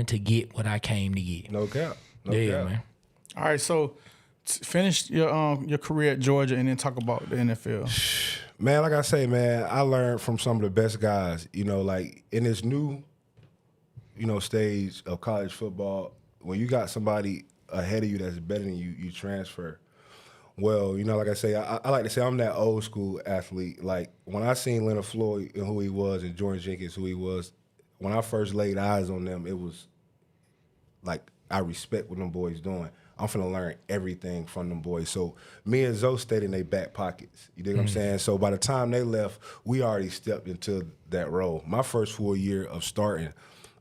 going to get what I came to get. No cap. No Yeah, cap. man. All right, so finish your career at Georgia and then talk about the NFL. Man, like I say, man, I learned from some of the best guys. You know, like in this new, stage of college football, when you got somebody ahead of you that's better than you, you transfer. Well, like I say, I like to say I'm that old school athlete. Like when I seen Leonard Floyd and who he was and Jordan Jenkins who he was, when I first laid eyes on them, it was like I respect what them boys doing. I'm finna learn everything from them boys. So me and Zoe stayed in their back pockets. You dig what I'm saying? So by the time they left, we already stepped into that role. My first full year of starting,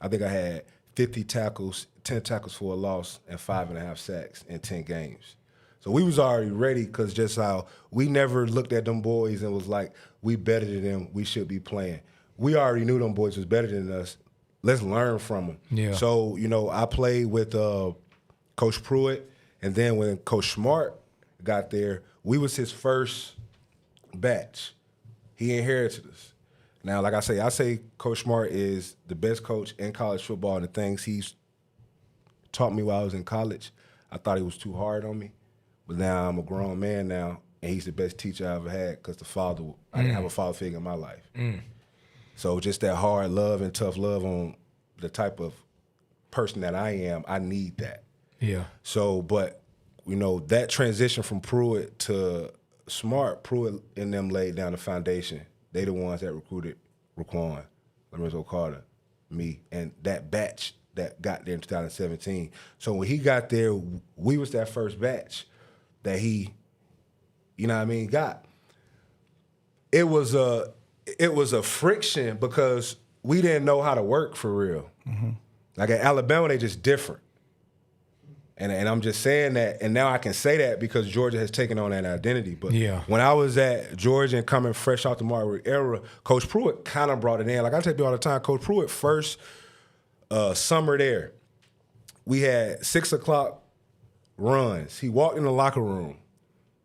I think I had 50 tackles, 10 tackles for a loss, and 5.5 sacks in 10 games. So we was already ready because just how we never looked at them boys and was like, we better than them, we should be playing. We already knew them boys was better than us. Let's learn from them. Yeah. So, I played with Coach Pruitt, and then when Coach Smart got there, we was his first batch. He inherited us. Now, like I say Coach Smart is the best coach in college football, and the things he's taught me while I was in college, I thought he was too hard on me. But now I'm a grown man now, and he's the best teacher I ever had because I didn't have a father figure in my life. So just that hard love and tough love on the type of person that I am, I need that. Yeah. So, but, that transition from Pruitt to Smart, Pruitt and them laid down the foundation. They the ones that recruited Raquan, Lorenzo Carter, me, and that batch that got there in 2017. So when he got there, we was that first batch that he, got. It was a friction because we didn't know how to work for real. Mm-hmm. Like at Alabama, they just different. And I'm just saying that, and now I can say that because Georgia has taken on that identity. But when I was at Georgia and coming fresh out the Marbury era, Coach Pruitt kind of brought it in. Like I tell you all the time, Coach Pruitt first summer there, we had 6 o'clock runs. He walked in the locker room,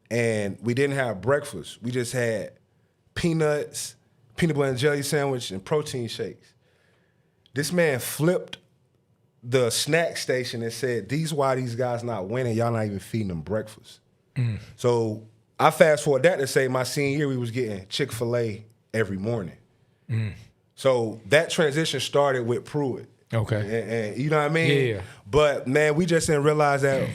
and we didn't have breakfast. We just had peanuts, peanut butter and jelly sandwich, and protein shakes. This man flipped the snack station and said, why these guys not winning, y'all not even feeding them breakfast. So I fast forward that to say my senior year, we was getting Chick-fil-A every morning. So that transition started with Pruitt. Okay. And you know what I mean? Yeah. But, man, we just didn't realize that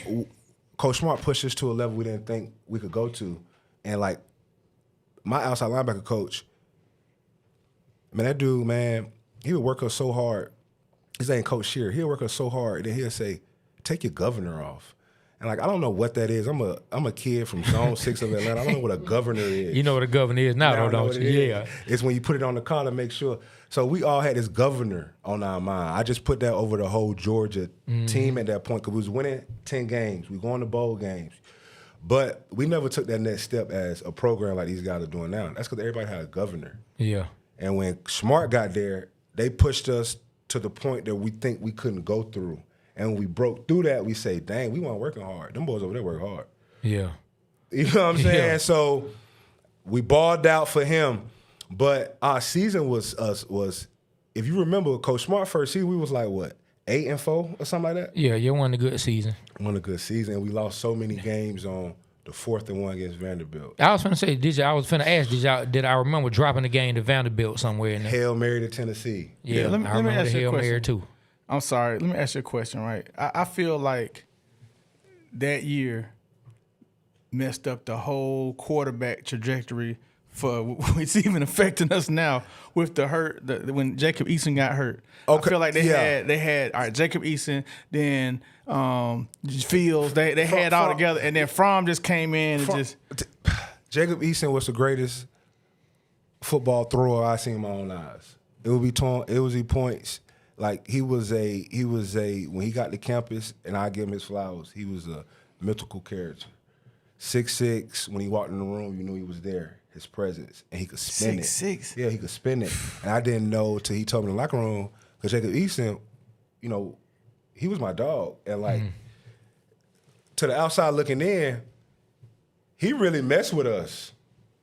Coach Smart pushed us to a level we didn't think we could go to. And, like, my outside linebacker coach, man, that dude, man, he would work us so hard. His name Coach Shearer. He'll work us so hard, then he'll say, take your governor off. And, like, I don't know what that is. I'm a kid from Zone 6 of Atlanta. I don't know what a governor is. You know what a governor is now, don't you? Yeah. It's when you put it on the car to make sure. So we all had this governor on our mind. I just put that over the whole Georgia team at that point because we was winning 10 games. We going to bowl games. But we never took that next step as a program like these guys are doing now. That's because everybody had a governor. Yeah. And when Smart got there, they pushed us to the point that we think we couldn't go through. And when we broke through that, we say, dang, we weren't working hard. Them boys over there work hard. Yeah. You know what I'm saying? Yeah. So we balled out for him. But our season was if you remember Coach Smart first season, we was like, what, 8-4 or something like that? Yeah, you won a good season. Won a good season. And we lost so many games on the 4th and 1 against Vanderbilt. I was finna say, did I remember dropping the game to Vanderbilt somewhere in there? Hail Mary to Tennessee. Yeah, let me I remember ask the you a Hail question. Mary too. I'm sorry. Let me ask you a question, right? I feel like that year messed up the whole quarterback trajectory for it's even affecting us now with the hurt when Jacob Eason got hurt. Okay. I feel like they had all right, Jacob Eason, then Fields, they had all together, and then Fromm just came in and just Jacob Eason was the greatest football thrower I seen in my own eyes. It was he points. Like he was a when he got to campus, and I give him his flowers, he was a mythical character. 6'6", when he walked in the room, you knew he was there, his presence, and he could spin 6'6". Yeah, he could spin it. And I didn't know till he told me in the locker room, because Jacob Eason, he was my dog. And like, to the outside looking in, he really messed with us.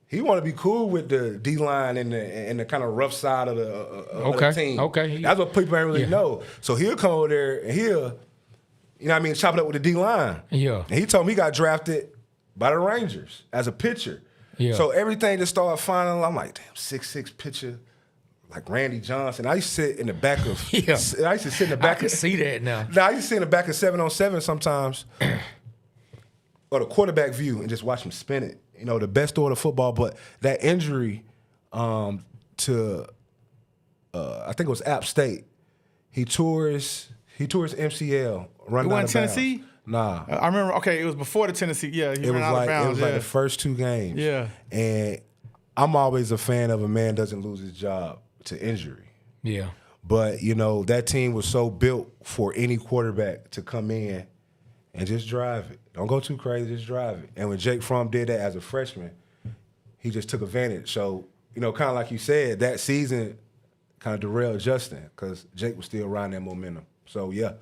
he want to be cool with the D line and the kind of rough side of the team. Okay. That's what people ain't really know. So he'll come over there and he'll, chop it up with the D line. Yeah. And he told me he got drafted by the Rangers as a pitcher. Yeah. So everything just started finding. I'm like, damn, 6'6" pitcher. Like Randy Johnson. I used to sit in the back of. I used to sit in the back. I can see that now. No, I used to sit in the back of 7-on-7 sometimes, or the quarterback view, and just watch him spin it. The best throw of football. But that injury to, I think it was App State. He tore his MCL. Running out of Tennessee? Bounds. Nah. I remember. Okay, it was before the Tennessee. Yeah, he ran out of bounds. It was like the first 2 games. Yeah. And I'm always a fan of a man doesn't lose his job to injury. Yeah. But, that team was so built for any quarterback to come in and just drive it. Don't go too crazy, just drive it. And when Jake Fromm did that as a freshman, he just took advantage. So, kind of like you said, that season kind of derailed Justin because Jake was still riding that momentum. So, yeah,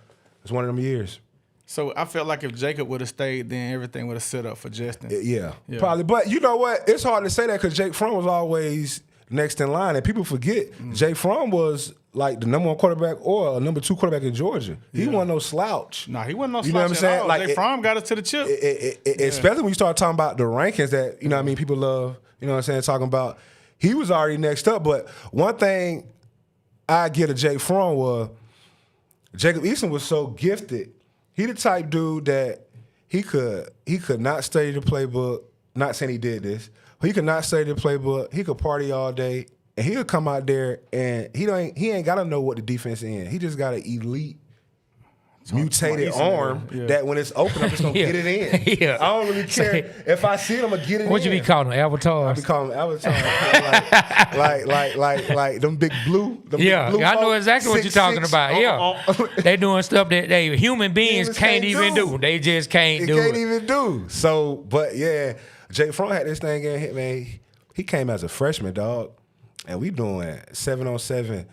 it's one of them years. So I felt like if Jacob would have stayed, then everything would have set up for Justin. Yeah, probably. But you know what? It's hard to say that because Jake Fromm was always next in line. And people forget Jake Fromm was like the number 1 quarterback or a number 2 quarterback in Georgia. He wasn't no slouch. Nah, he wasn't no You know what I'm slouch at saying? all. Like, Jake Fromm got us to the chip. Especially when you start talking about the rankings that, people love, talking about. He was already next up. But one thing I get of Jake Fromm was Jacob Eason was so gifted. He the type dude that he could not study the playbook. Not saying he did this, but he could not study the playbook. He could party all day, and he could come out there and he ain't got to know what the defense is. He just got an elite mutated arm that when it's open, I'm just gonna get it in. Yeah. I don't really care if I see it, I'm gonna get it What in. you be calling them? Avatars? I be calling them avatars. like them big blue. Them Yeah, big blue I know folks, exactly what you're talking 6'6". about. Yeah, they doing stuff that human beings can't even do. They just can't do it. Can't even do. So, but yeah, Jake Fromm had this thing in hit, man. He came as a freshman, dog, and we doing 7-on-7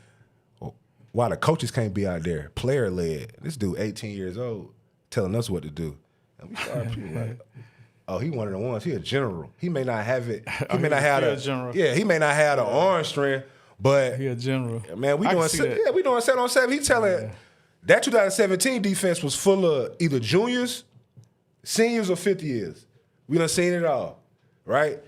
while the coaches can't be out there, player led. This dude, 18 years old, telling us what to do, and we started people like, oh, he one of the ones. He a general. He may not have it. He may not have a general. Yeah, he may not have the arm strength, but He a general. man, we I can doing see that. we doing 7-on-7. He telling that 2017 defense was full of either juniors, seniors, or 50 years. We done seen it all, right?